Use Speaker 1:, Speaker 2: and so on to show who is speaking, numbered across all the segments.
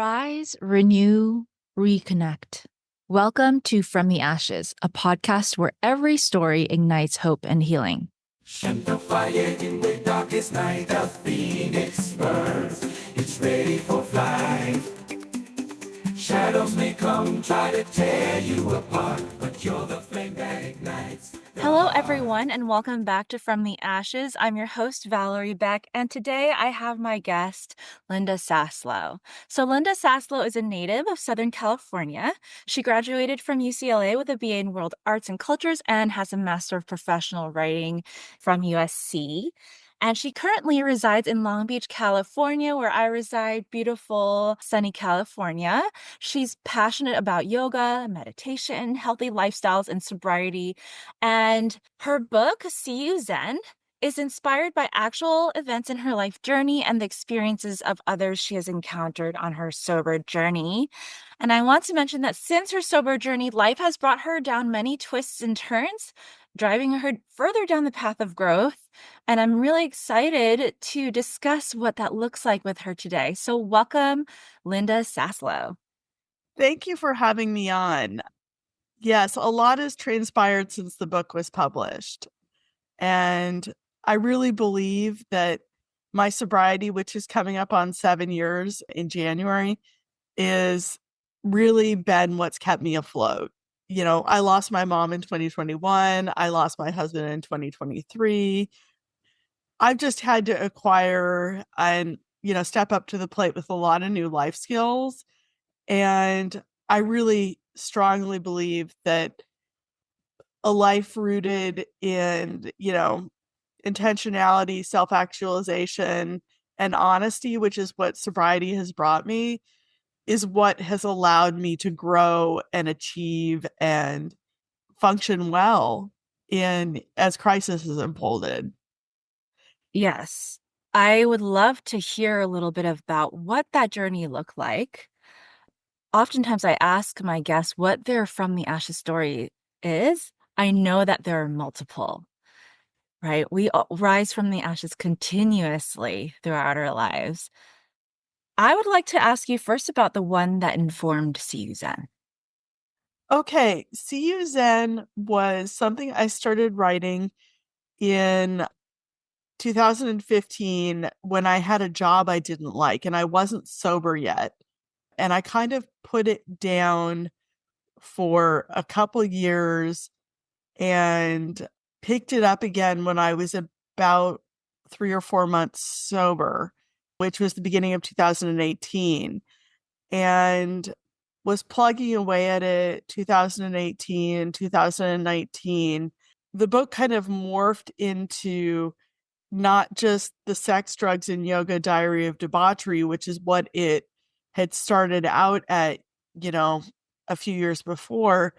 Speaker 1: Rise, renew, reconnect. Welcome to From the Ashes, a podcast where every story ignites hope and healing.
Speaker 2: And the fire in the darkest night, a phoenix burns. It's ready for flight. Shadows may come, try to tear you apart, but you're the flame that ignites.
Speaker 1: Hello, everyone, and welcome back to From the Ashes. I'm your host, Valerie Beck, and today I have my guest, Linda Saslow. So Linda Saslow is a native of Southern California. She graduated from UCLA with a BA in World Arts and Cultures and has a Master of Professional Writing from USC. And she currently resides in Long Beach, California, where I reside, beautiful, sunny California. She's passionate about yoga, meditation, healthy lifestyles, and sobriety. And her book, See You Zen, is inspired by actual events in her life journey and the experiences of others she has encountered on her sober journey. And I want to mention that since her sober journey, life has brought her down many twists and turns, driving her further down the path of growth. And I'm really excited to discuss what that looks like with her today. So welcome, Linda Saslow.
Speaker 3: Thank you for having me on. Yes, a lot has transpired since the book was published. And I really believe that my sobriety, which is coming up on 7 years in January, is really been what's kept me afloat. You know, I lost my mom in 2021. I lost my husband in 2023. I've just had to acquire and, step up to the plate with a lot of new life skills. And I really strongly believe that a life rooted in, intentionality, self-actualization, and honesty, which is what sobriety has brought me, is what has allowed me to grow and achieve and function well as crisis has unfolded.
Speaker 1: Yes, I would love to hear a little bit about what that journey looked like. Oftentimes I ask my guests what their From the Ashes story is. I know that there are multiple, right? We rise from the ashes continuously throughout our lives. I would like to ask you first about the one that informed See You Zen.
Speaker 3: Okay, See You Zen was something I started writing in 2015 when I had a job I didn't like and I wasn't sober yet. And I kind of put it down for a couple years and picked it up again when I was about 3 or 4 months sober, which was the beginning of 2018. And was plugging away at it 2018, 2019. The book kind of morphed into not just the sex, drugs, and yoga diary of debauchery, which is what it had started out at, a few years before,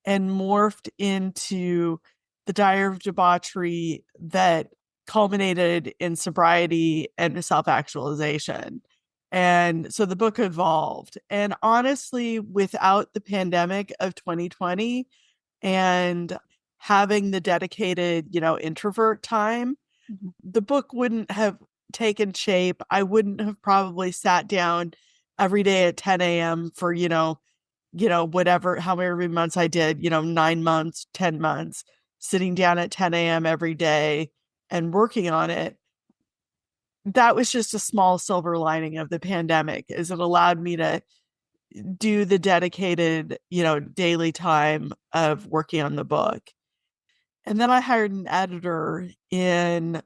Speaker 3: and morphed into the diary of debauchery that culminated in sobriety and self-actualization. And so the book evolved. And honestly, without the pandemic of 2020 and having the dedicated, introvert time, the book wouldn't have taken shape. I wouldn't have probably sat down every day at 10 a.m. for, whatever, however many months I did, 9 months, 10 months, sitting down at 10 a.m. every day and working on it. That was just a small silver lining of the pandemic, is it allowed me to do the dedicated, daily time of working on the book. And then I hired an editor in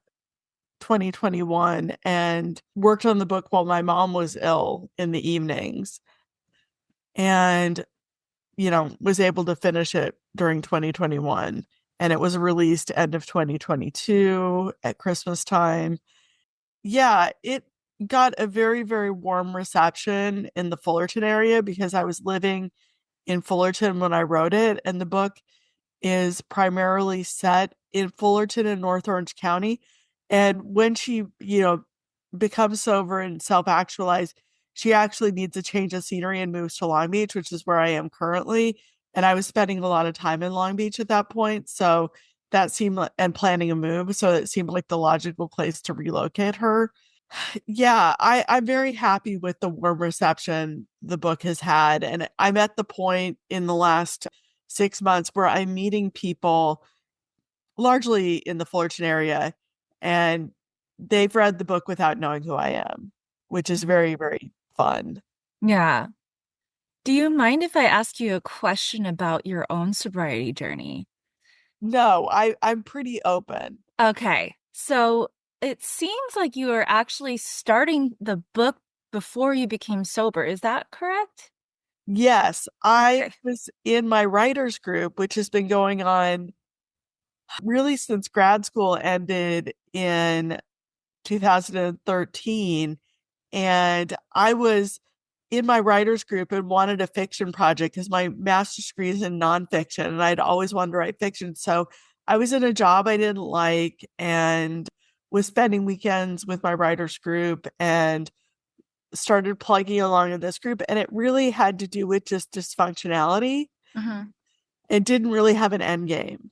Speaker 3: 2021 and worked on the book while my mom was ill in the evenings and, was able to finish it during 2021. And it was released end of 2022 at Christmas time. Yeah, it got a very, very warm reception in the Fullerton area because I was living in Fullerton when I wrote it. And the book is primarily set in Fullerton and North Orange County. And when she, becomes sober and self-actualized, she actually needs a change of scenery and moves to Long Beach, which is where I am currently. And I was spending a lot of time in Long Beach at that point. So that seemed like, and planning a move. So it seemed like the logical place to relocate her. Yeah, I'm very happy with the warm reception the book has had. And I'm at the point in the last 6 months where I'm meeting people largely in the Fullerton area, and they've read the book without knowing who I am, which is very, very fun.
Speaker 1: Yeah. Do you mind if I ask you a question about your own sobriety journey?
Speaker 3: No, I'm pretty open.
Speaker 1: Okay. So it seems like you were actually starting the book before you became sober. Is that correct?
Speaker 3: Yes, I
Speaker 1: Okay.
Speaker 3: was in my writers group, which has been going on really since grad school ended in 2013. And I was in my writers group and wanted a fiction project because my master's degree is in nonfiction and I'd always wanted to write fiction. So I was in a job I didn't like and was spending weekends with my writers group and started plugging along in this group. And it really had to do with just dysfunctionality.
Speaker 1: Hmm.
Speaker 3: It didn't really have an end game.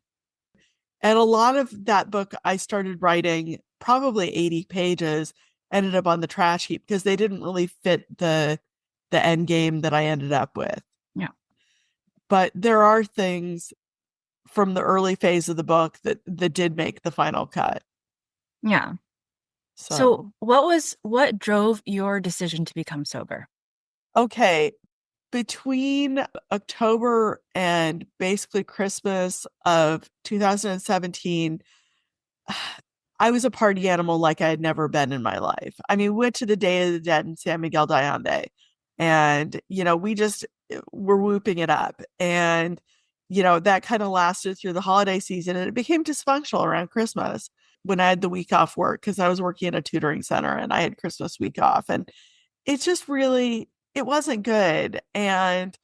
Speaker 3: And a lot of that book I started writing, probably 80 pages, ended up on the trash heap because they didn't really fit the end game that I ended up with.
Speaker 1: Yeah.
Speaker 3: But there are things from the early phase of the book that did make the final cut.
Speaker 1: Yeah. So
Speaker 3: So,
Speaker 1: what drove your decision to become sober?
Speaker 3: okay, between October and basically Christmas of 2017, I was a party animal like I had never been in my life. I mean, went to the Day of the Dead in San Miguel de Allende, and we just were whooping it up, and that kind of lasted through the holiday season, and it became dysfunctional around Christmas when I had the week off work because I was working in a tutoring center and I had Christmas week off, and it just really it wasn't good. And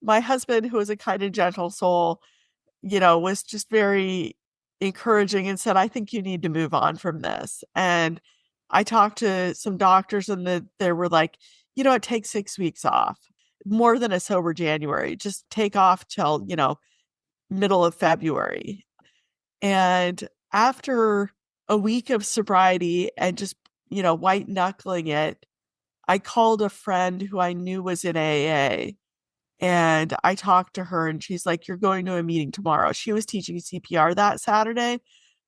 Speaker 3: my husband, who was a kind and gentle soul, was just very encouraging and said, I think you need to move on from this. And I talked to some doctors and they were like, it takes 6 weeks off, more than a sober January. Just take off till, middle of February. And after a week of sobriety and just, white knuckling it, I called a friend who I knew was in AA and I talked to her and she's like, you're going to a meeting tomorrow. She was teaching CPR that Saturday,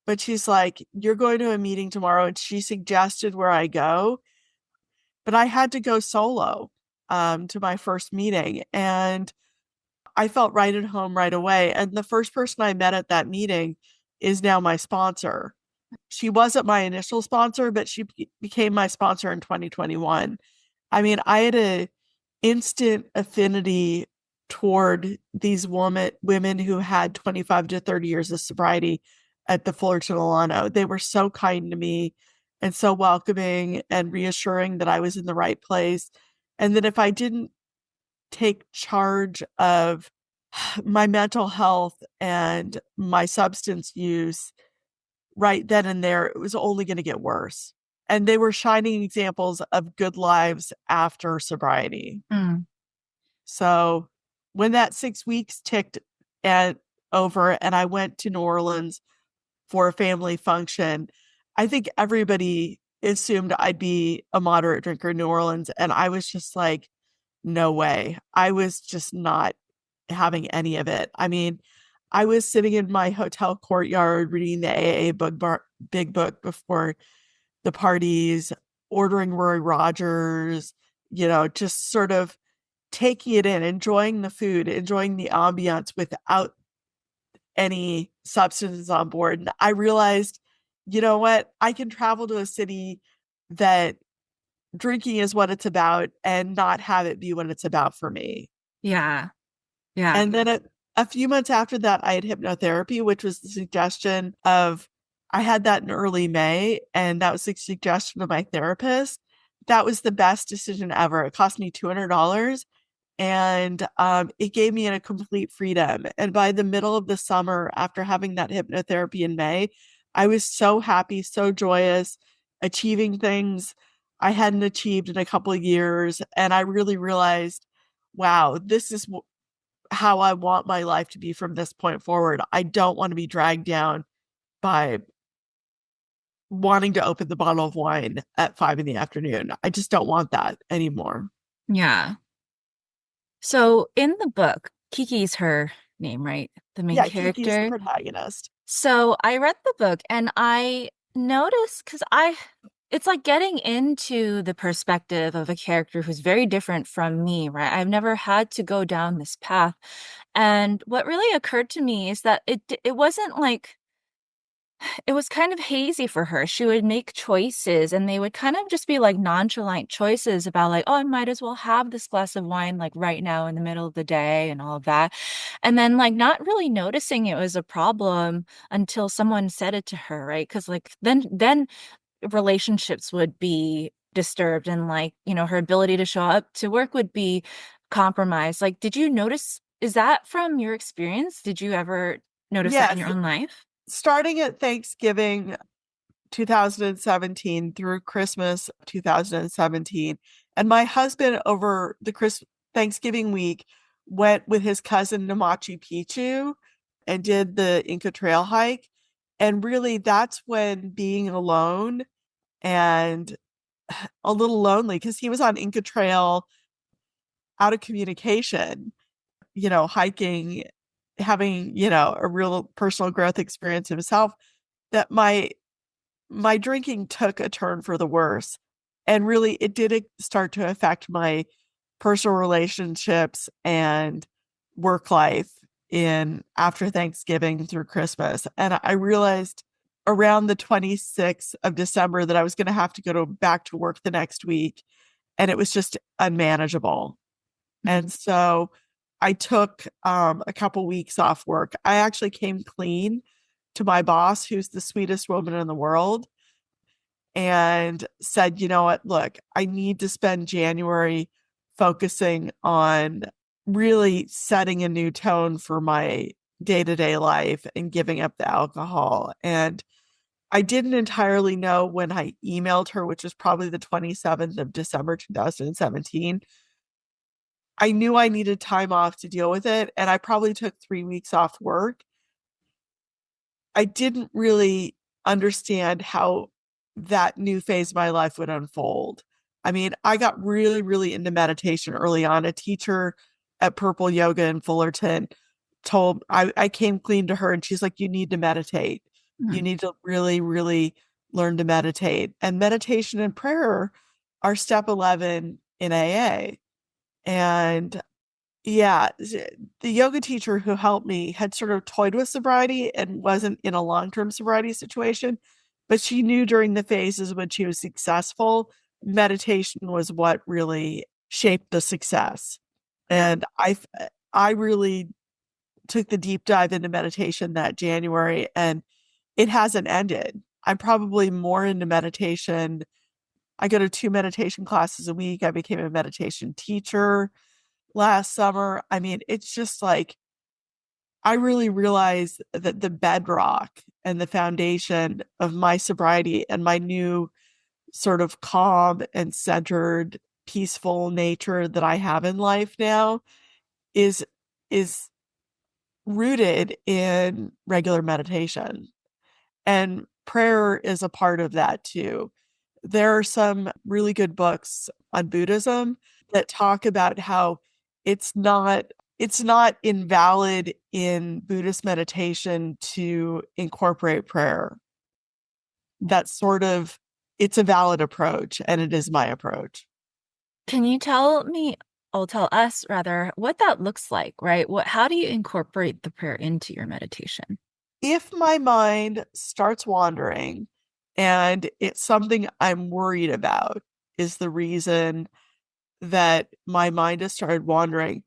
Speaker 3: but she's like, you're going to a meeting tomorrow. And she suggested where I go, but I had to go solo to my first meeting. And I felt right at home right away. And the first person I met at that meeting is now my sponsor. She wasn't my initial sponsor, but she became my sponsor in 2021. I mean, I had a instant affinity toward these women who had 25 to 30 years of sobriety at the Fullerton Alano. They were so kind to me and so welcoming and reassuring that I was in the right place. And that if I didn't take charge of my mental health and my substance use right then and there, it was only going to get worse. And they were shining examples of good lives after sobriety.
Speaker 1: Mm.
Speaker 3: So when that 6 weeks ticked and over and I went to New Orleans for a family function, I think everybody assumed I'd be a moderate drinker in New Orleans. And I was just like, no way. I was just not having any of it. I mean, I was sitting in my hotel courtyard reading the AA big book before the parties, ordering Roy Rogers, just sort of taking it in, enjoying the food, enjoying the ambiance without any substances on board. And I realized, you know what? I can travel to a city that drinking is what it's about and not have it be what it's about for me.
Speaker 1: Yeah. Yeah.
Speaker 3: And then a few months after that, I had hypnotherapy, which was the suggestion of, I had that in early May, and that was the suggestion of my therapist. That was the best decision ever. It cost me $200 and it gave me a complete freedom. And by the middle of the summer, after having that hypnotherapy in May, I was so happy, so joyous, achieving things I hadn't achieved in a couple of years. And I really realized, wow, this is how I want my life to be from this point forward. I don't want to be dragged down by wanting to open the bottle of wine at 5 in the afternoon. I just don't want that anymore.
Speaker 1: Yeah. So in the book, Kiki's her name, right? The main
Speaker 3: Yeah, Kiki is the
Speaker 1: character.
Speaker 3: protagonist.
Speaker 1: So I read the book and I noticed it's like getting into the perspective of a character who's very different from me, right? I've never had to go down this path. And what really occurred to me is that it wasn't like it was kind of hazy for her. She would make choices and they would kind of just be like nonchalant choices about like, oh, I might as well have this glass of wine like right now in the middle of the day and all of that. And then like not really noticing it was a problem until someone said it to her, right? Because like then relationships would be disturbed and like, her ability to show up to work would be compromised. Like, did you notice, is that from your experience? Did you ever notice that in
Speaker 3: Yes,
Speaker 1: your own life?
Speaker 3: starting at Thanksgiving 2017 through Christmas 2017. And my husband over the Thanksgiving week went with his cousin to Machu Picchu and did the Inca Trail hike. And really, that's when being alone and a little lonely because he was on Inca Trail out of communication, hiking, having, a real personal growth experience himself, that my drinking took a turn for the worse. And really, it did start to affect my personal relationships and work life in after Thanksgiving through Christmas. And I realized around the 26th of December that I was going to have to back to work the next week. And it was just unmanageable.
Speaker 1: Mhm.
Speaker 3: And so I took a couple weeks off work. I actually came clean to my boss, who's the sweetest woman in the world, and said, you know what, look, I need to spend January focusing on really setting a new tone for my day to day life and giving up the alcohol. And I didn't entirely know when I emailed her, which was probably the 27th of December, 2017. I knew I needed time off to deal with it. And I probably took 3 weeks off work. I didn't really understand how that new phase of my life would unfold. I mean, I got really, really into meditation early on. A teacher at Purple Yoga in Fullerton I came clean to her and she's like, you need to meditate. You
Speaker 1: Mhm.
Speaker 3: need to really, really learn to meditate. And meditation and prayer are step 11 in AA. And yeah, the yoga teacher who helped me had sort of toyed with sobriety and wasn't in a long-term sobriety situation, but she knew during the phases when she was successful, meditation was what really shaped the success. And I really took the deep dive into meditation that January and it hasn't ended. I'm probably more into meditation. I go to 2 meditation classes a week. I became a meditation teacher last summer. I mean, it's just like I really realized that the bedrock and the foundation of my sobriety and my new sort of calm and centered, peaceful nature that I have in life now is is rooted in regular meditation. And prayer is a part of that too. There are some really good books on Buddhism that talk about how it's not it's not invalid in Buddhist meditation to incorporate prayer. That's sort of it's a valid approach and it is my approach.
Speaker 1: Can you tell me, or tell us rather, what that looks like, right? How do you incorporate the prayer into your meditation?
Speaker 3: If my mind starts wandering and it's something I'm worried about is the reason that my mind has started wandering,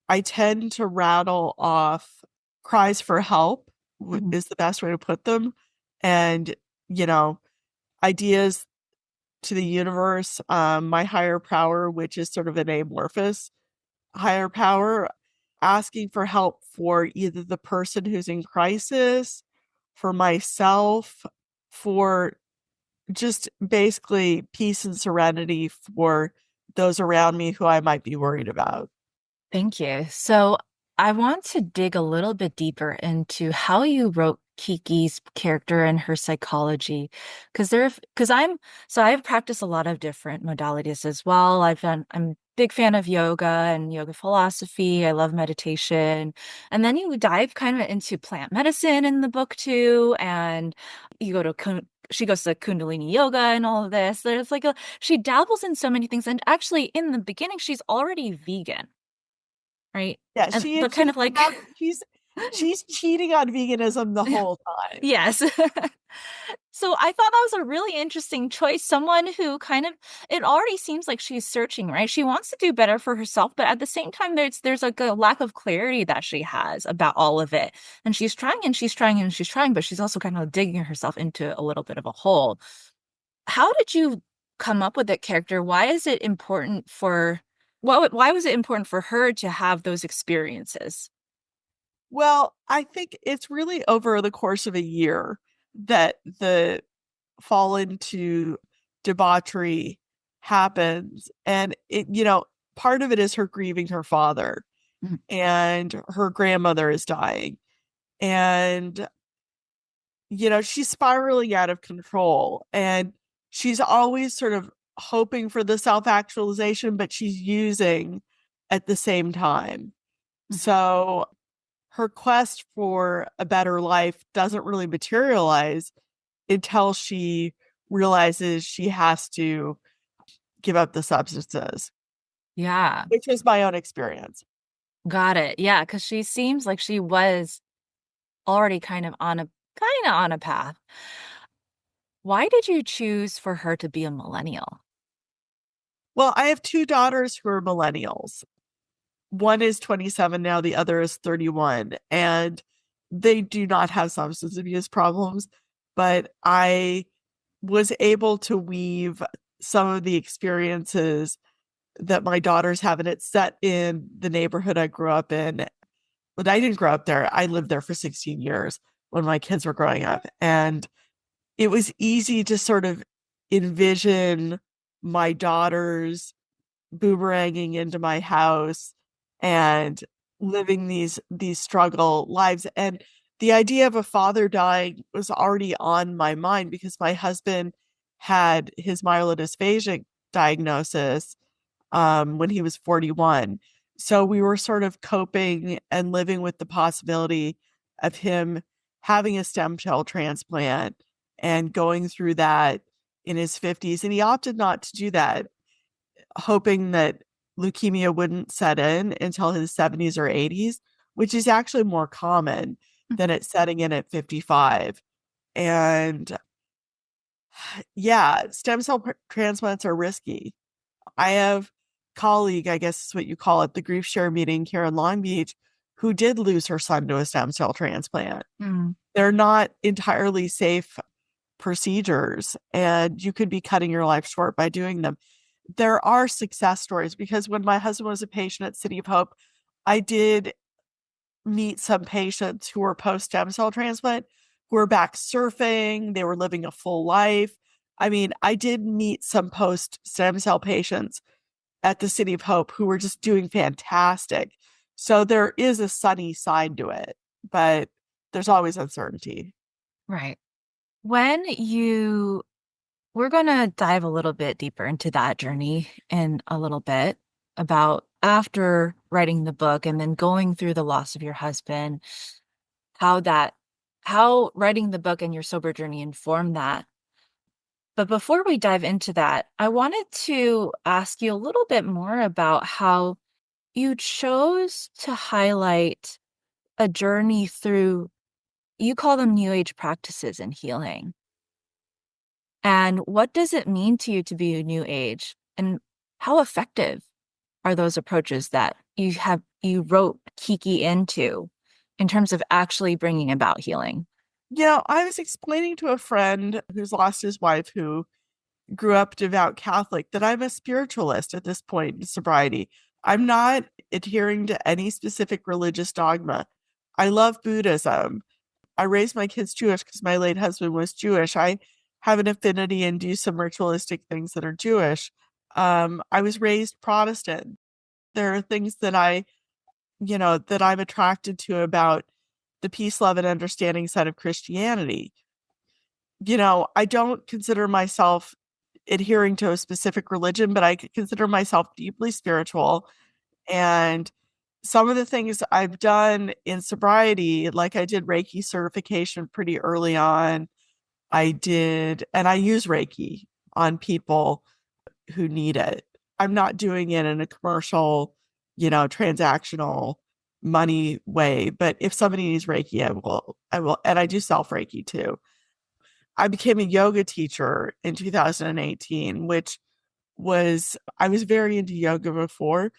Speaker 3: I tend to rattle off cries for help,
Speaker 1: Mhm.
Speaker 3: is the best way to put them. And, you know, ideas to the universe, my higher power, which is sort of an amorphous higher power, asking for help for either the person who's in crisis, for myself, for just basically peace and serenity for those around me who I might be worried about.
Speaker 1: Thank you. So I want to dig a little bit deeper into how you wrote Kiki's character and her psychology. Because I've practiced a lot of different modalities as well. I'm a big fan of yoga and yoga philosophy. I love meditation. And then you dive kind of into plant medicine in the book too. And you go to she goes to Kundalini yoga and all of this. There's like she dabbles in so many things. And actually, in the beginning, she's already vegan, right?
Speaker 3: Yeah,
Speaker 1: And
Speaker 3: she
Speaker 1: but kind of like,
Speaker 3: she's cheating on veganism the whole time.
Speaker 1: yes. So I thought that was a really interesting choice. Someone who kind of, it already seems like she's searching, right? She wants to do better for herself, but at the same time, there's like a lack of clarity that she has about all of it. And she's trying and she's trying and she's trying, but she's also kind of digging herself into a little bit of a hole. How did you come up with that character? Why is it important for, why was it important for her to have those experiences?
Speaker 3: Well, I think it's really over the course of a year that the fall into debauchery happens. And part of it is her grieving her father,
Speaker 1: Mhm.
Speaker 3: and her grandmother is dying. And, she's spiraling out of control. And she's always sort of hoping for the self-actualization, but she's using at the same time. So her quest for a better life doesn't really materialize until she realizes she has to give up the substances,
Speaker 1: Yeah,
Speaker 3: which was my own experience.
Speaker 1: got it. Yeah, because she seems like she was already kind of on a path. Why did you choose for her to be a millennial?
Speaker 3: Well, I have two daughters who are millennials. One is 27 now, the other is 31, and they do not have substance abuse problems, but I was able to weave some of the experiences that my daughters have, and it's set in the neighborhood I grew up in. But I didn't grow up there. I lived there for 16 years when my kids were growing up. And it was easy to sort of envision my daughters boomeranging into my house and living these struggle lives. And the idea of a father dying was already on my mind because my husband had his myelodysphasic diagnosis when he was 41. So we were sort of coping and living with the possibility of him having a stem cell transplant and going through that in his 50s. And he opted not to do that, hoping that leukemia wouldn't set in until his 70s or 80s, which is actually more common than it setting in at 55. And yeah, stem cell transplants are risky. I have colleague, I guess is what you call it, the grief share meeting here in Long Beach, who did lose her son to a stem cell transplant.
Speaker 1: Mm.
Speaker 3: They're not entirely safe procedures, and you could be cutting your life short by doing them. There are success stories because when my husband was a patient at City of Hope, I did meet some patients who were post stem cell transplant who were back surfing, they were living a full life. I mean, I did meet some post stem cell patients at the City of Hope who were just doing fantastic. So there is a sunny side to it, but there's always uncertainty.
Speaker 1: Right. When you, we're going to dive a little bit deeper into that journey in a little bit about after writing the book and then going through the loss of your husband, how that, how writing the book and your sober journey informed that. But before we dive into that, I wanted to ask you a little bit more about how you chose to highlight a journey through, you call them new age practices and healing. And what does it mean to you to be a new age? And how effective are those approaches that you wrote Kiki into in terms of actually bringing about healing?
Speaker 3: I was explaining to a friend who's lost his wife who grew up devout Catholic that I'm a spiritualist at this point in sobriety. I'm not adhering to any specific religious dogma. I love Buddhism. I raised my kids Jewish because my late husband was Jewish. I have an affinity and do some ritualistic things that are Jewish. I was raised Protestant. There are things that that I'm attracted to about the peace, love, and understanding side of Christianity. I don't consider myself adhering to a specific religion, but I consider myself deeply spiritual. And some of the things I've done in sobriety, like I did Reiki certification pretty early on. And I use Reiki on people who need it. I'm not doing it in a commercial, transactional money way. But if somebody needs Reiki, I will. And I do self Reiki too. I became a yoga teacher in 2018, I was very into yoga before,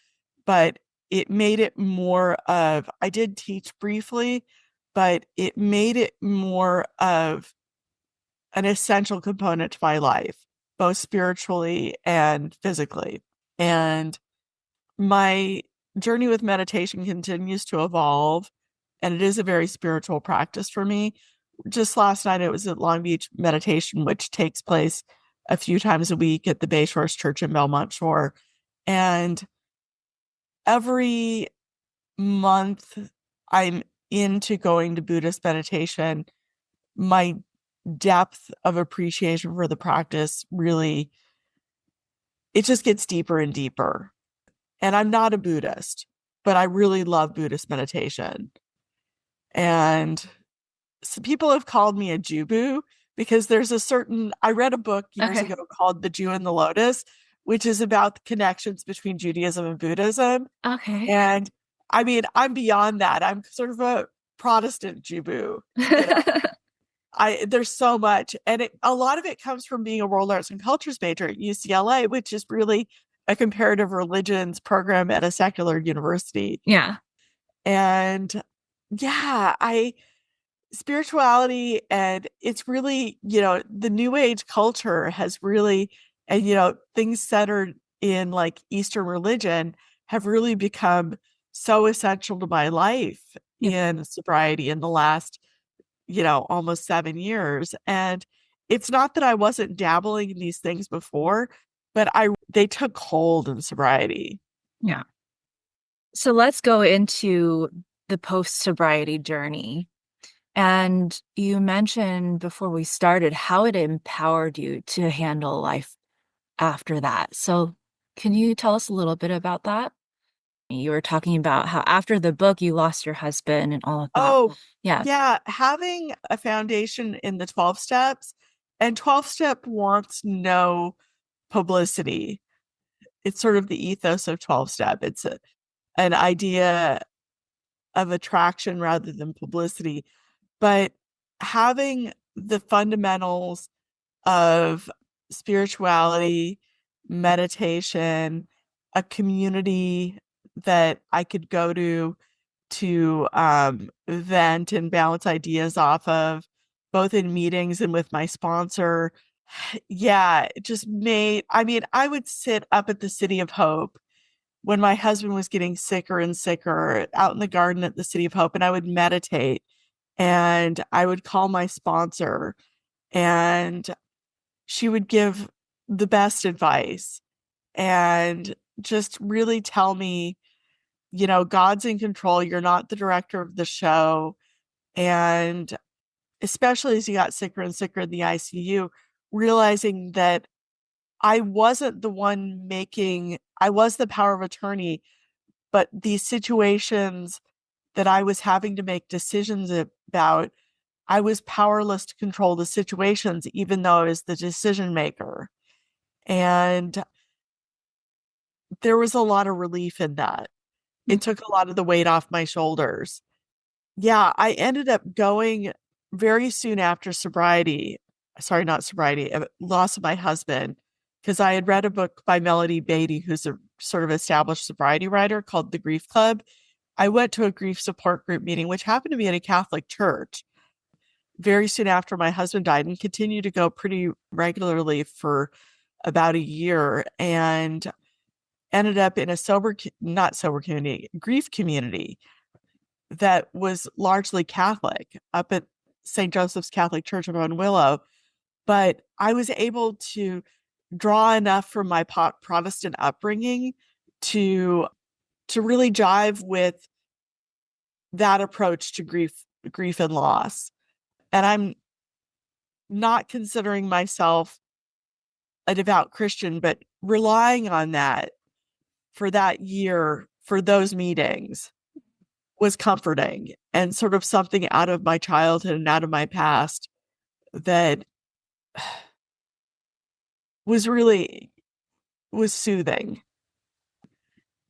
Speaker 3: but it made it more of, I did teach briefly, but it made it more of an essential component to my life, both spiritually and physically. And my journey with meditation continues to evolve, and it is a very spiritual practice for me. Just last night, it was at Long Beach Meditation, which takes place a few times a week at the Bay Shores Church in Belmont Shore. And every month I'm into going to Buddhist meditation, my depth of appreciation for the practice really, it just gets deeper and deeper. And I'm not a Buddhist, but I really love Buddhist meditation. And so people have called me a Jubu because I read a book years
Speaker 1: Okay.
Speaker 3: ago called The Jew and the Lotus, which is about the connections between Judaism and Buddhism.
Speaker 1: Okay.
Speaker 3: And I mean, I'm beyond that. I'm sort of a Protestant Jubu. There's so much, and a lot of it comes from being a world arts and cultures major at UCLA, which is really a comparative religions program at a secular university.
Speaker 1: Yeah.
Speaker 3: And yeah, spirituality, and it's really, the new age culture has really, and things centered in like Eastern religion have really become so essential to my life
Speaker 1: Yeah.
Speaker 3: in sobriety in the last, almost 7 years. And it's not that I wasn't dabbling in these things before, but they took hold in sobriety.
Speaker 1: Yeah. So let's go into the post-sobriety journey. And you mentioned before we started how it empowered you to handle life after that. So can you tell us a little bit about that? You were talking about how after the book you lost your husband and all of that.
Speaker 3: Oh,
Speaker 1: Yeah.
Speaker 3: yeah. Having a foundation in the 12 steps, and 12 step wants no publicity. It's sort of the ethos of 12 step. It's an idea of attraction rather than publicity. But having the fundamentals of spirituality, meditation, a community that I could go to vent and bounce ideas off of, both in meetings and with my sponsor. Yeah, it just I would sit up at the City of Hope when my husband was getting sicker and sicker out in the garden at the City of Hope, and I would meditate, and I would call my sponsor, and she would give the best advice and just really tell me, God's in control. You're not the director of the show. And especially as he got sicker and sicker in the ICU, realizing that I was the power of attorney, but these situations that I was having to make decisions about, I was powerless to control the situations, even though I was the decision maker. And there was a lot of relief in that. It took a lot of the weight off my shoulders. Yeah, I ended up going very soon after sobriety. Sorry, not sobriety, loss of my husband, because I had read a book by Melody Beatty, who's a sort of established sobriety writer, called The Grief Club. I went to a grief support group meeting, which happened to be in a Catholic church, very soon after my husband died, and continued to go pretty regularly for about a year, and ended up in a not sober community, grief community that was largely Catholic up at St. Joseph's Catholic Church in Willow. But I was able to draw enough from my Protestant upbringing to really jive with that approach to grief grief and loss. And I'm not considering myself a devout Christian, but relying on that for that year, for those meetings was comforting and sort of something out of my childhood and out of my past that was soothing.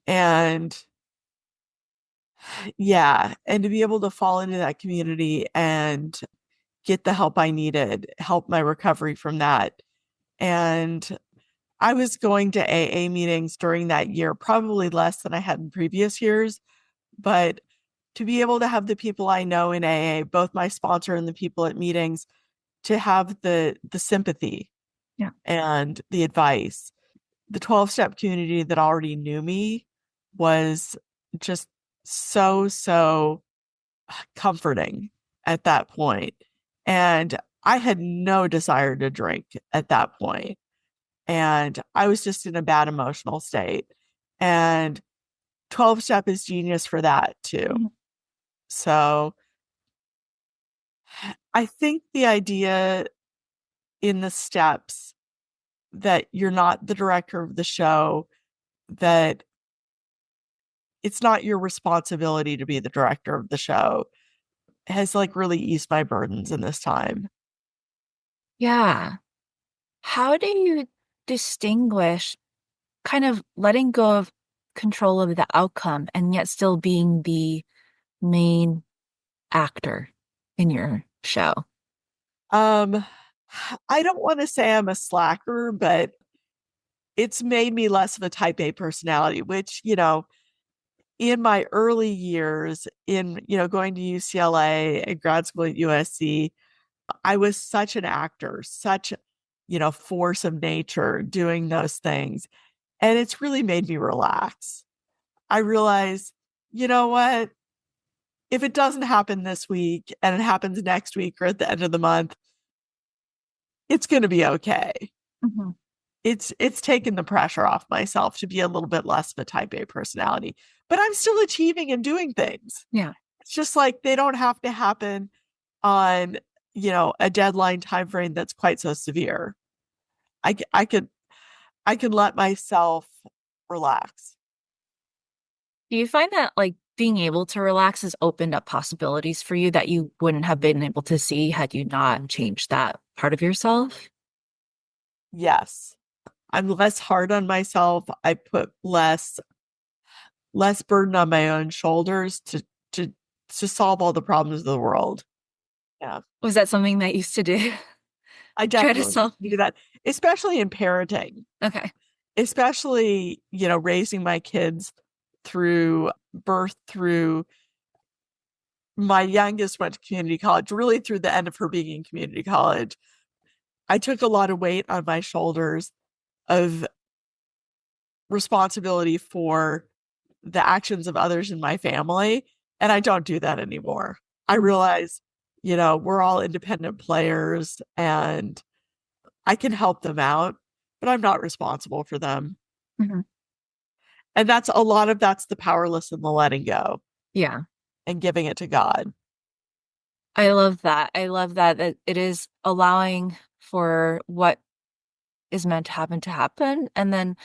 Speaker 3: And yeah, and to be able to fall into that community and get the help I needed, help my recovery from that. And I was going to AA meetings during that year, probably less than I had in previous years, but to be able to have the people I know in AA, both my sponsor and the people at meetings, to have the sympathy
Speaker 1: Yeah.
Speaker 3: and the advice. The 12-step community that already knew me was just so comforting at that point. And I had no desire to drink at that point. And I was just in a bad emotional state. And 12 step is genius for that too.
Speaker 1: Mhm.
Speaker 3: So I think the idea in the steps that you're not the director of the show, that it's not your responsibility to be the director of the show, has like really eased my burdens in this time.
Speaker 1: Yeah. How do you distinguish kind of letting go of control of the outcome and yet still being the main actor in your show?
Speaker 3: Um, I don't want to say I'm a slacker, but it's made me less of a type A personality, which, in my early years in, going to UCLA and grad school at USC, I was such an actor, such, force of nature doing those things. And it's really made me relax. I realize, you know what? If it doesn't happen this week and it happens next week or at the end of the month, it's going to be okay.
Speaker 1: Mhm.
Speaker 3: It's taken the pressure off myself to be a little bit less of a type A personality, but I'm still achieving and doing things.
Speaker 1: Yeah.
Speaker 3: It's just like they don't have to happen on, a deadline time frame that's quite so severe. I can let myself relax.
Speaker 1: Do you find that like being able to relax has opened up possibilities for you that you wouldn't have been able to see had you not changed that part of yourself?
Speaker 3: Yes. I'm less hard on myself. I put less burden on my own shoulders to to solve all the problems of the world. Yeah.
Speaker 1: Was that something that used to do?
Speaker 3: I
Speaker 1: Try to
Speaker 3: definitely
Speaker 1: solve.
Speaker 3: do that, especially in parenting,
Speaker 1: Okay.
Speaker 3: especially, raising my kids through birth, through my youngest went to community college, really through the end of her being in community college. I took a lot of weight on my shoulders of responsibility for the actions of others in my family. And I don't do that anymore. I realize, we're all independent players and I can help them out, but I'm not responsible for them.
Speaker 1: Mhm.
Speaker 3: And that's the powerless and the letting go
Speaker 1: Yeah.
Speaker 3: and giving it to God.
Speaker 1: I love that. I love that it is allowing for what is meant to happen. And then,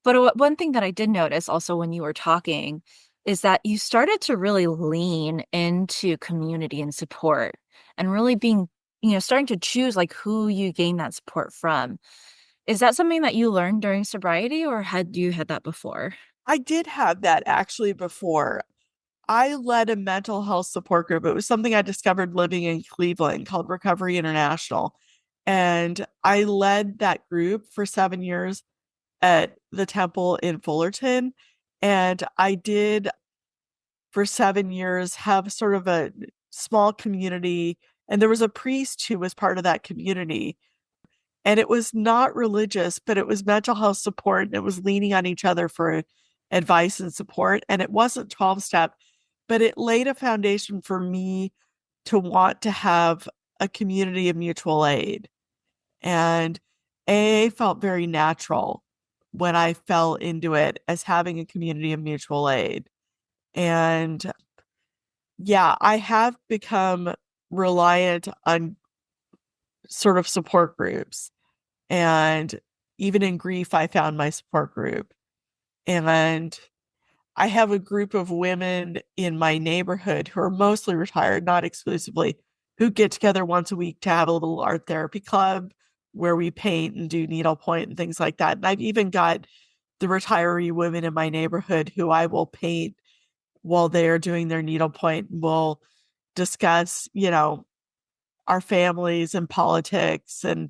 Speaker 1: but one thing that I did notice also when you were talking is that you started to really lean into community and support and really being, starting to choose like who you gain that support from. Is that something that you learned during sobriety or had you had that before?
Speaker 3: I did have that actually before. I led a mental health support group. It was something I discovered living in Cleveland called Recovery International. And I led that group for 7 years at the temple in Fullerton. And I did, for 7 years, have sort of a small community. And there was a priest who was part of that community. And it was not religious, but it was mental health support. And it was leaning on each other for advice and support. And it wasn't 12 step, but it laid a foundation for me to want to have a community of mutual aid. And AA felt very natural when I fell into it as having a community of mutual aid. And yeah, I have become reliant on sort of support groups. And even in grief, I found my support group. And I have a group of women in my neighborhood who are mostly retired, not exclusively, who get together once a week to have a little art therapy club where we paint and do needlepoint and things like that. And I've even got the retiree women in my neighborhood who I will paint while they are doing their needlepoint. We'll discuss, our families and politics and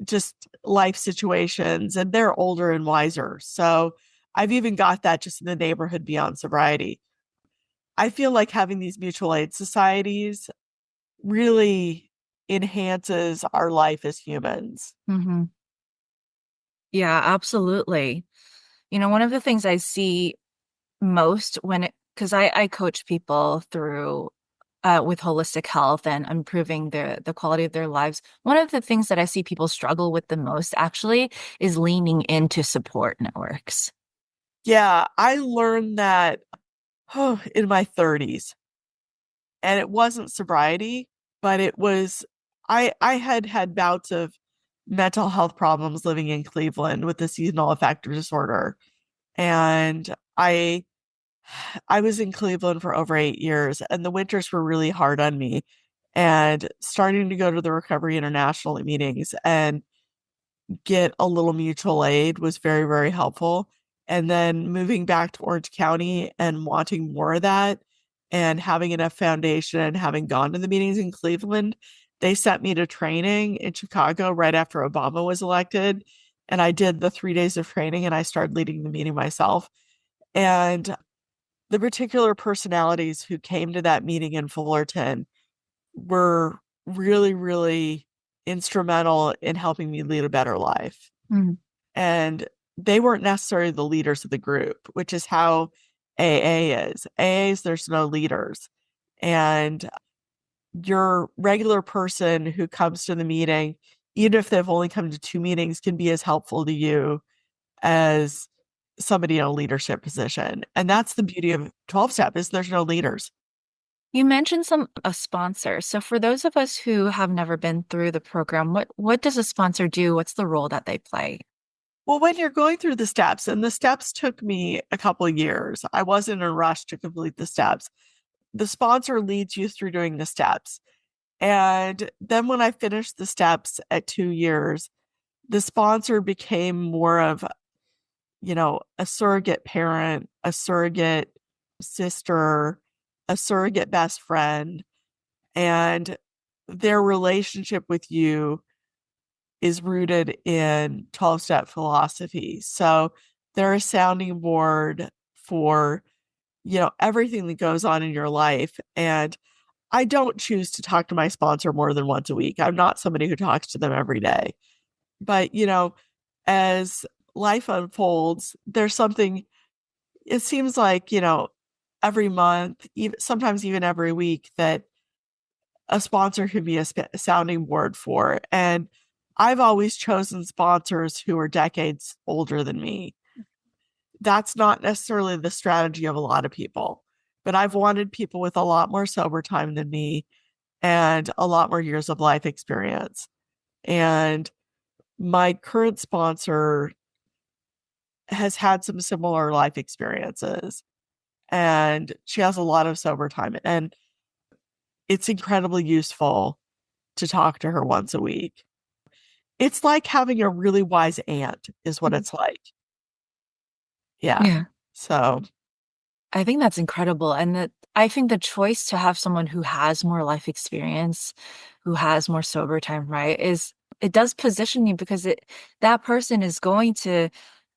Speaker 3: just life situations. And they're older and wiser. So I've even got that just in the neighborhood beyond sobriety. I feel like having these mutual aid societies really enhances our life as humans.
Speaker 1: Hmm. Yeah, absolutely. One of the things I see most because I coach people through with holistic health and improving the quality of their lives. One of the things that I see people struggle with the most actually is leaning into support networks.
Speaker 3: Yeah, I learned that in my 30s. And it wasn't sobriety, but it was I had had bouts of mental health problems living in Cleveland with the seasonal affective disorder. And I was in Cleveland for over 8 years, and the winters were really hard on me. And starting to go to the Recovery International meetings and get a little mutual aid was very, very helpful. And then moving back to Orange County and wanting more of that and having enough foundation and having gone to the meetings in Cleveland, they sent me to training in Chicago right after Obama was elected. And I did the 3 days of training and I started leading the meeting myself. And the particular personalities who came to that meeting in Fullerton were really, really instrumental in helping me lead a better life.
Speaker 1: Mhm.
Speaker 3: And they weren't necessarily the leaders of the group, which is how AA is. AA is there's no leaders. And your regular person who comes to the meeting, even if they've only come to 2 meetings, can be as helpful to you as somebody in a leadership position. And that's the beauty of 12 step is there's no leaders.
Speaker 1: You mentioned a sponsor. So for those of us who have never been through the program, what does a sponsor do? What's the role that they play?
Speaker 3: Well, when you're going through the steps, and the steps took me a couple of years, I wasn't in a rush to complete the steps. The sponsor leads you through doing the steps. And then when I finished the steps at 2 years, the sponsor became more of, a surrogate parent, a surrogate sister, a surrogate best friend. And their relationship with you is rooted in 12 step philosophy. So they're a sounding board for, everything that goes on in your life. And I don't choose to talk to my sponsor more than once a week. I'm not somebody who talks to them every day. But, as life unfolds, there's something, it seems like, every month, even sometimes even every week, that a sponsor could be a sounding board for. And I've always chosen sponsors who are decades older than me. That's not necessarily the strategy of a lot of people, but I've wanted people with a lot more sober time than me and a lot more years of life experience. And my current sponsor has had some similar life experiences and she has a lot of sober time. And it's incredibly useful to talk to her once a week. It's like having a really wise aunt, is what
Speaker 1: Mhm.
Speaker 3: it's like. Yeah.
Speaker 1: Yeah.
Speaker 3: So,
Speaker 1: I think that's incredible. And that I think the choice to have someone who has more life experience, who has more sober time, right, is it does position you because that person is going to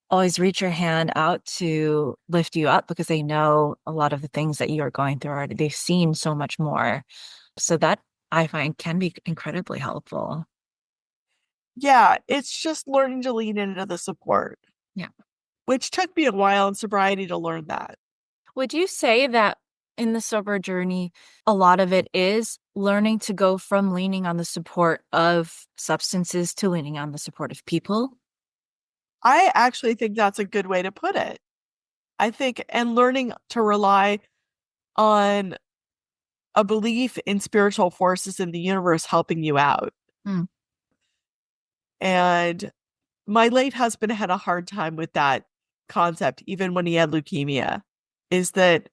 Speaker 1: always reach your hand out to lift you up because they know a lot of the things that you are going through already. They've seen so much more. So that I find can be incredibly helpful.
Speaker 3: yeah, it's just learning to lean into the support,
Speaker 1: Yeah.
Speaker 3: which took me a while in sobriety to learn that.
Speaker 1: Would you say that in the sober journey, a lot of it is learning to go from leaning on the support of substances to leaning on the support of people?
Speaker 3: I actually think that's a good way to put it. I think, and learning to rely on a belief in spiritual forces in the universe helping you out.
Speaker 1: Mm.
Speaker 3: And my late husband had a hard time with that concept, even when he had leukemia, is that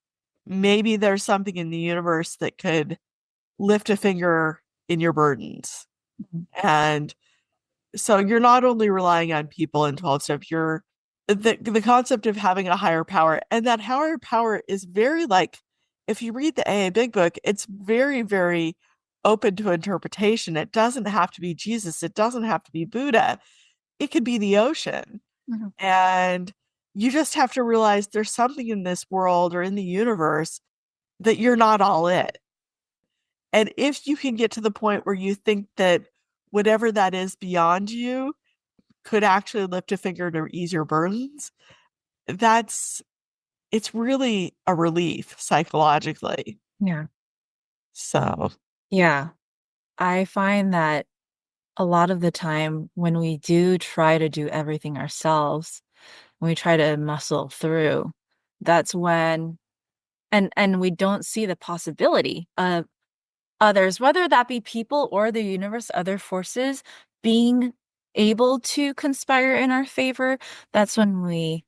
Speaker 3: maybe there's something in the universe that could lift a finger in your burdens.
Speaker 1: Mhm.
Speaker 3: And so you're not only relying on people in 12 step, you're the concept of having a higher power. And that higher power is very like, if you read the AA Big Book, it's very, very open to interpretation. It doesn't have to be Jesus. It doesn't have to be Buddha. It could be the ocean.
Speaker 1: Mhm.
Speaker 3: And you just have to realize there's something in this world or in the universe that you're not all it. And if you can get to the point where you think that whatever that is beyond you could actually lift a finger to ease your burdens, it's really a relief psychologically.
Speaker 1: Yeah.
Speaker 3: So,
Speaker 1: Yeah. I find that a lot of the time when we do try to do everything ourselves, when we try to muscle through, that's when and we don't see the possibility of others, whether that be people or the universe, other forces being able to conspire in our favor, that's when we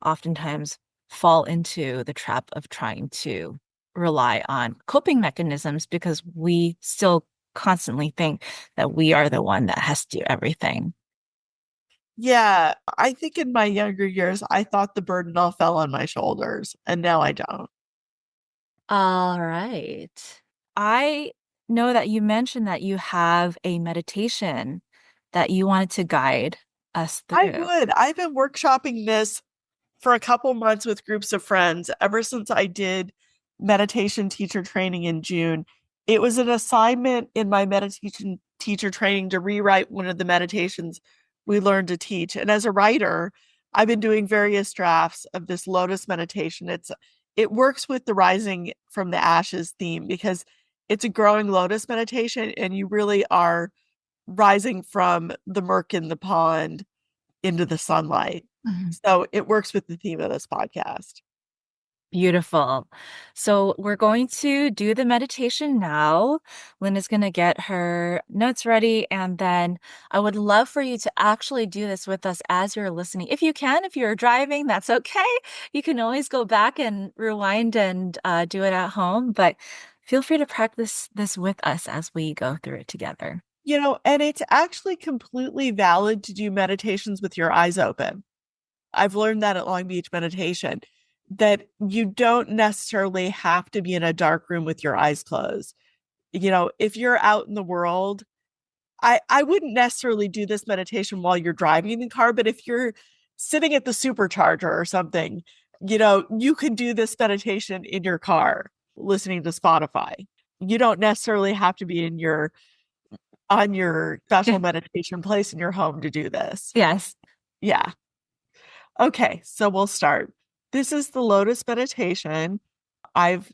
Speaker 1: oftentimes fall into the trap of trying to rely on coping mechanisms because we still constantly think that we are the one that has to do everything.
Speaker 3: yeah, I think in my younger years, I thought the burden all fell on my shoulders, and now I don't.
Speaker 1: All right. I know that you mentioned that you have a meditation that you wanted to guide us
Speaker 3: I
Speaker 1: through.
Speaker 3: would. I've been workshopping this for a couple months with groups of friends ever since I did meditation teacher training in June. It was an assignment in my meditation teacher training to rewrite one of the meditations we learned to teach. And as a writer, I've been doing various drafts of this Lotus meditation. It works with the rising from the ashes theme because it's a growing lotus meditation and you really are rising from the murk in the pond into the sunlight.
Speaker 1: Mhm.
Speaker 3: So it works with the theme of this podcast.
Speaker 1: Beautiful. So we're going to do the meditation now. Linda's going to get her notes ready. And then I would love for you to actually do this with us as you're listening. If you can, if you're driving, that's okay. You can always go back and rewind and do it at home. But feel free to practice this with us as we go through it together.
Speaker 3: And it's actually completely valid to do meditations with your eyes open. I've learned that at Long Beach Meditation, that you don't necessarily have to be in a dark room with your eyes closed. If you're out in the world, I wouldn't necessarily do this meditation while you're driving in the car, but if you're sitting at the supercharger or something, you could do this meditation in your car listening to Spotify. You don't necessarily have to be on your special meditation place in your home to do this.
Speaker 1: Yes.
Speaker 3: Yeah. Okay, so we'll start. This is the Lotus Meditation. I've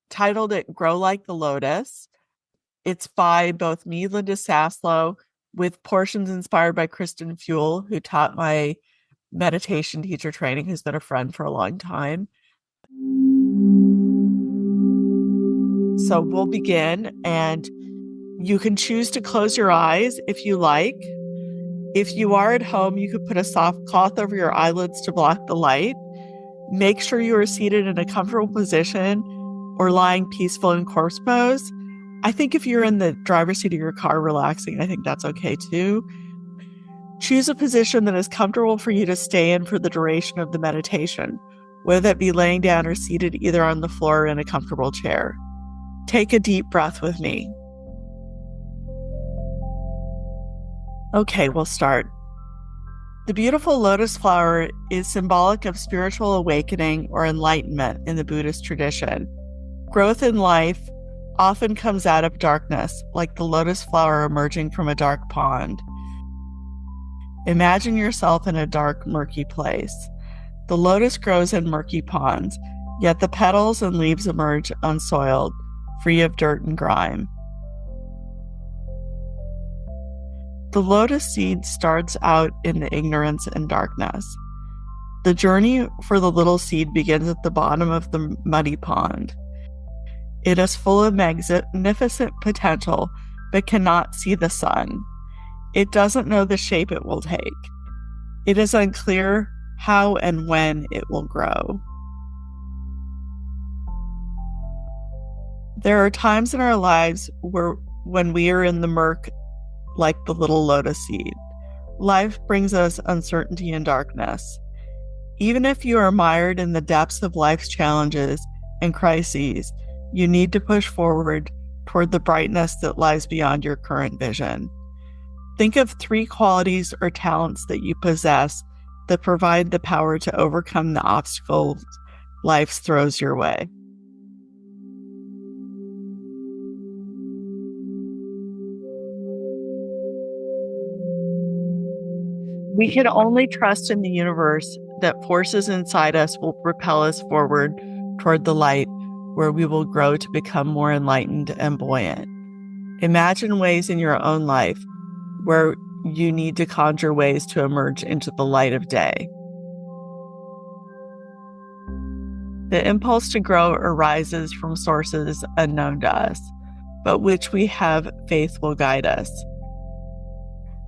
Speaker 3: titled it Grow Like the Lotus. It's by both me, Linda Saslow, with portions inspired by Kristen Fuel, who taught my meditation teacher training, who's been a friend for a long time. So we'll begin, and you can choose to close your eyes if you like. If you are at home, you could put a soft cloth over your eyelids to block the light. Make sure you are seated in a comfortable position or lying peaceful in corpse pose. I think if you're in the driver's seat of your car relaxing, I think that's okay too. Choose a position that is comfortable for you to stay in for the duration of the meditation, whether that be laying down or seated either on the floor or in a comfortable chair. Take a deep breath with me. Okay, we'll start. The beautiful lotus flower is symbolic of spiritual awakening or enlightenment in the Buddhist tradition. Growth in life often comes out of darkness, like the lotus flower emerging from a dark pond. Imagine yourself in a dark, murky place. The lotus grows in murky ponds, yet the petals and leaves emerge unsoiled, free of dirt and grime. The lotus seed starts out in the ignorance and darkness. The journey for the little seed begins at the bottom of the muddy pond. It is full of magnificent potential, but cannot see the sun. It doesn't know the shape it will take. It is unclear how and when it will grow. There are times in our lives when we are in the murk, like the little lotus seed. Life brings us uncertainty and darkness. Even if you are mired in the depths of life's challenges and crises, you need to push forward toward the brightness that lies beyond your current vision. Think of 3 qualities or talents that you possess that provide the power to overcome the obstacles life throws your way. We can only trust in the universe that forces inside us will propel us forward toward the light, where we will grow to become more enlightened and buoyant. Imagine ways in your own life where you need to conjure ways to emerge into the light of day. The impulse to grow arises from sources unknown to us, but which we have faith will guide us.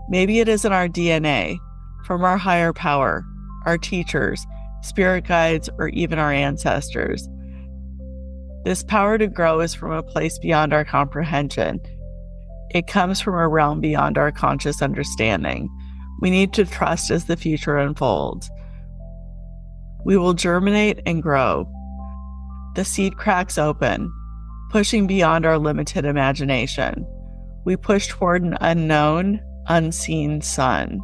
Speaker 3: Maybe it is in our DNA, from our higher power, our teachers, spirit guides, or even our ancestors. This power to grow is from a place beyond our comprehension. It comes from a realm beyond our conscious understanding. We need to trust as the future unfolds. We will germinate and grow. The seed cracks open, pushing beyond our limited imagination. We push toward an unknown, unseen sun.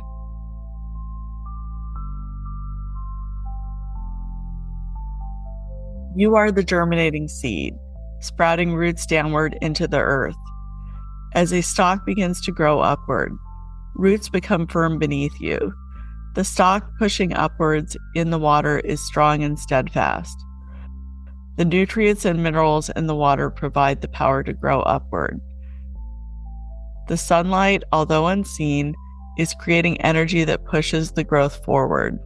Speaker 3: You are the germinating seed, sprouting roots downward into the earth. As a stalk begins to grow upward, roots become firm beneath you. The stalk pushing upwards in the water is strong and steadfast. The nutrients and minerals in the water provide the power to grow upward. The sunlight, although unseen, is creating energy that pushes the growth forward.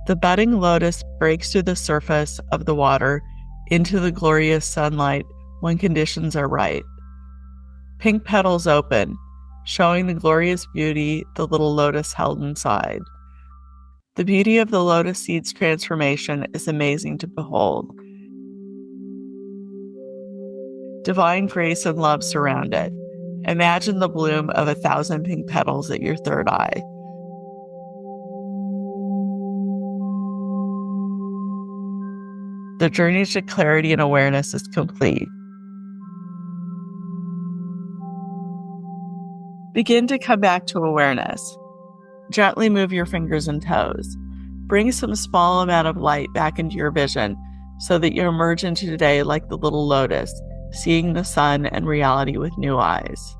Speaker 3: The budding lotus breaks through the surface of the water into the glorious sunlight when conditions are right. Pink petals open, showing the glorious beauty the little lotus held inside. The beauty of the lotus seed's transformation is amazing to behold. Divine grace and love surround it. Imagine the bloom of 1,000 pink petals at your third eye. The journey to clarity and awareness is complete. Begin to come back to awareness. Gently move your fingers and toes. Bring some small amount of light back into your vision so that you emerge into today like the little lotus, seeing the sun and reality with new eyes.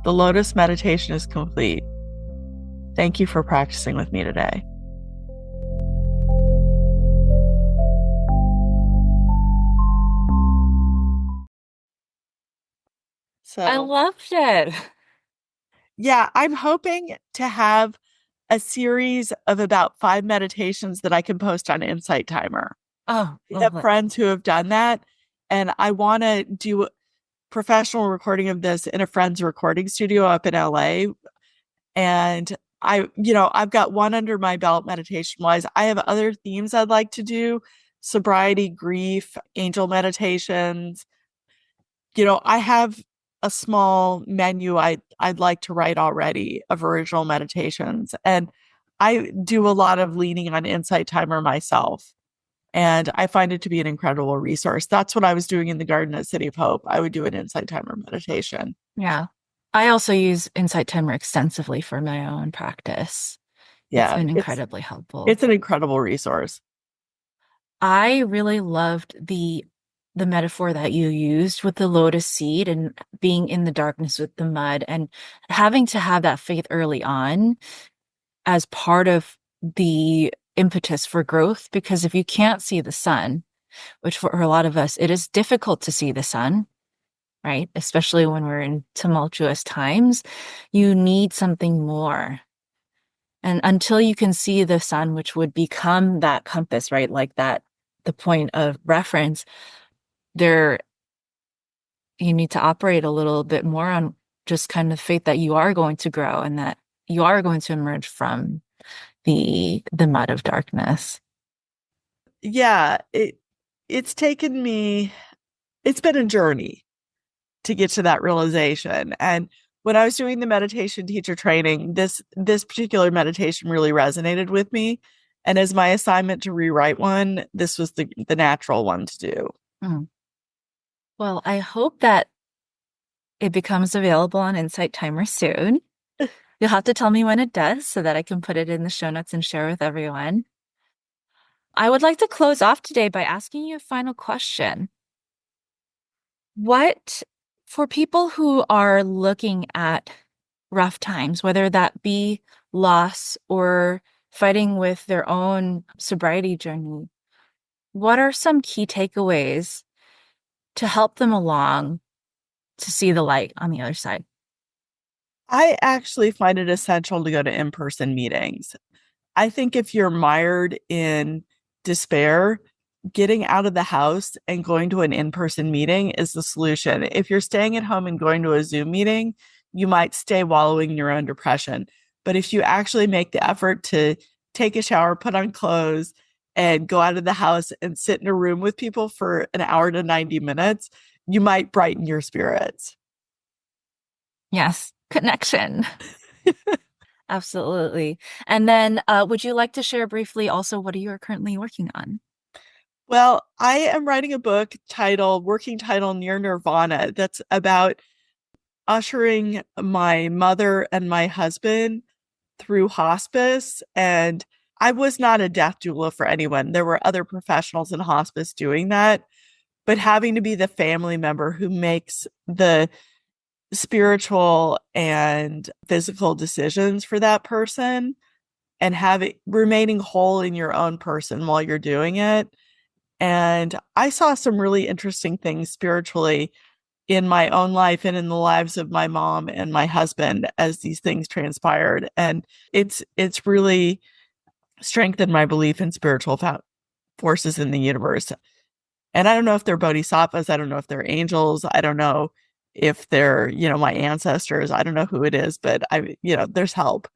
Speaker 3: The Lotus Meditation is complete. Thank you for practicing with me today.
Speaker 1: I loved it.
Speaker 3: Yeah, I'm hoping to have a series of about 5 meditations that I can post on Insight Timer.
Speaker 1: Oh,
Speaker 3: I have
Speaker 1: lovely.
Speaker 3: friends who have done that, and I want to do professional recording of this in a friend's recording studio up in LA. And I've got one under my belt meditation wise. I have other themes I'd like to do: sobriety, grief, angel meditations. I have a small menu I'd like to write already of original meditations. And I do a lot of leaning on Insight Timer myself. And I find it to be an incredible resource. That's what I was doing in the garden at City of Hope. I would do an Insight Timer meditation.
Speaker 1: Yeah. I also use Insight Timer extensively for my own practice.
Speaker 3: Yeah.
Speaker 1: It's been incredibly helpful.
Speaker 3: It's an incredible resource.
Speaker 1: I really loved the metaphor that you used with the lotus seed and being in the darkness with the mud and having to have that faith early on as part of the impetus for growth. Because if you can't see the sun, which for a lot of us, it is difficult to see the sun, right? Especially when we're in tumultuous times, you need something more. And until you can see the sun, which would become that compass, right? Like that, the point of reference, there, you need to operate a little bit more on just kind of faith that you are going to grow and that you are going to emerge from the mud of darkness.
Speaker 3: Yeah, it's taken me, it's been a journey to get to that realization. And when I was doing the meditation teacher training, this particular meditation really resonated with me. And as my assignment to rewrite one, this was the natural one to do.
Speaker 1: Mm. Well, I hope that it becomes available on Insight Timer soon. You'll have to tell me when it does so that I can put it in the show notes and share with everyone. I would like to close off today by asking you a final question. What, for people who are looking at rough times, whether that be loss or fighting with their own sobriety journey, what are some key takeaways to help them along to see the light on the other side?
Speaker 3: I actually find it essential to go to in-person meetings. I think if you're mired in despair, getting out of the house and going to an in-person meeting is the solution. If you're staying at home and going to a Zoom meeting, you might stay wallowing in your own depression. But if you actually make the effort to take a shower, put on clothes, and go out of the house and sit in a room with people for an hour to 90 minutes, you might brighten your spirits.
Speaker 1: Yes, connection. Absolutely. And then would you like to share briefly also what you are currently working on?
Speaker 3: Well, I am writing a book working title Near Nirvana, that's about ushering my mother and my husband through hospice. And I was not a death doula for anyone. There were other professionals in hospice doing that, but having to be the family member who makes the spiritual and physical decisions for that person and remaining whole in your own person while you're doing it. And I saw some really interesting things spiritually in my own life and in the lives of my mom and my husband as these things transpired. And it's really strengthened my belief in spiritual forces in the universe. And I don't know if they're bodhisattvas. I don't know if they're angels. I don't know if they're, my ancestors. I don't know who it is, but there's help.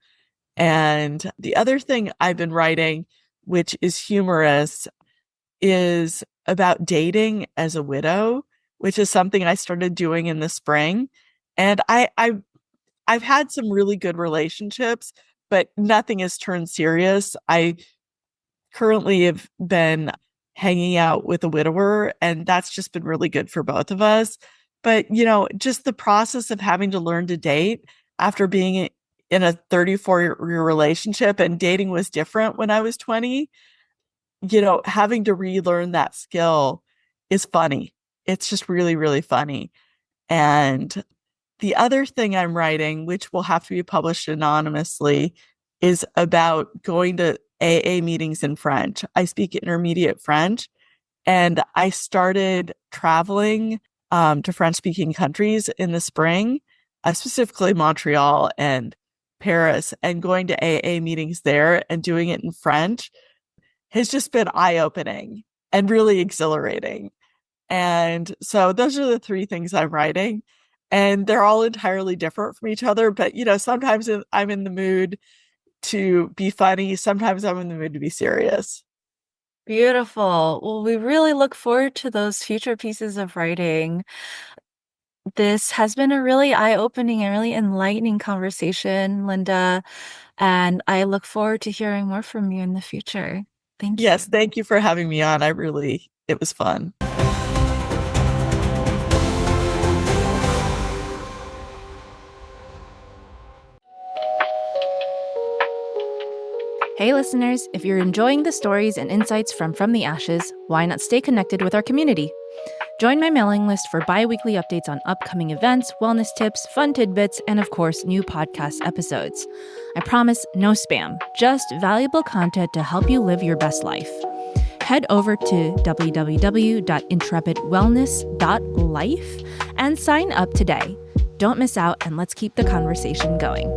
Speaker 3: And the other thing I've been writing, which is humorous, is about dating as a widow, which is something I started doing in the spring. And I've had some really good relationships, but nothing has turned serious. I currently have been hanging out with a widower, and that's just been really good for both of us. But, just the process of having to learn to date after being in a 34-year relationship, and dating was different when I was 20, having to relearn that skill is funny. It's just really, really funny. And the other thing I'm writing, which will have to be published anonymously, is about going to AA meetings in French. I speak intermediate French, and I started traveling to French-speaking countries in the spring, specifically Montreal and Paris, and going to AA meetings there and doing it in French has just been eye-opening and really exhilarating. And so those are the three things I'm writing. And they're all entirely different from each other. But, sometimes I'm in the mood to be funny. Sometimes I'm in the mood to be serious.
Speaker 1: Beautiful. Well, we really look forward to those future pieces of writing. This has been a really eye-opening and really enlightening conversation, Linda, and I look forward to hearing more from you in the future. Thank you.
Speaker 3: Yes, thank you for having me on. It was fun.
Speaker 1: Hey listeners, if you're enjoying the stories and insights from the Ashes, why not stay connected with our community? Join my mailing list for bi-weekly updates on upcoming events, wellness tips, fun tidbits, and of course, new podcast episodes. I promise no spam, just valuable content to help you live your best life. Head over to www.intrepidwellness.life and sign up today. Don't miss out, and let's keep the conversation going.